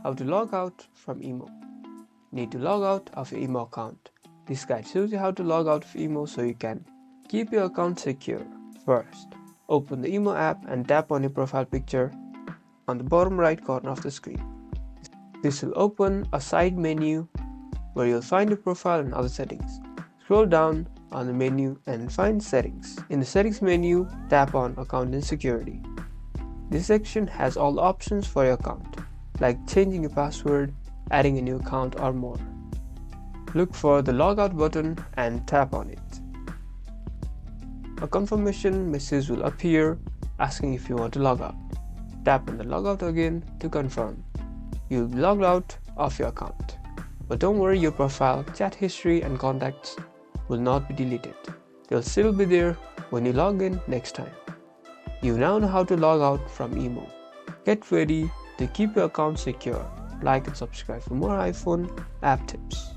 How to log out from IMO. Need to log out of your IMO account. This guide shows you how to log out of IMO so you can keep your account secure. First, open the IMO app and tap on your profile picture on the bottom right corner of the screen. This will open a side menu where you'll find your profile and other settings. Scroll down on the menu and find Settings. In the Settings menu, tap on Account and Security. This section has all the options for your account, like changing your password, adding a new account, or more. Look for the Logout button and tap on it. A confirmation message will appear asking if you want to log out. Tap on the Logout again to confirm. You'll be logged out of your account. But don't worry, your profile, chat history, and contacts will not be deleted. They'll still be there when you log in next time. You now know how to log out from IMO. Get ready to keep your account secure. Like and subscribe for more iPhone app tips.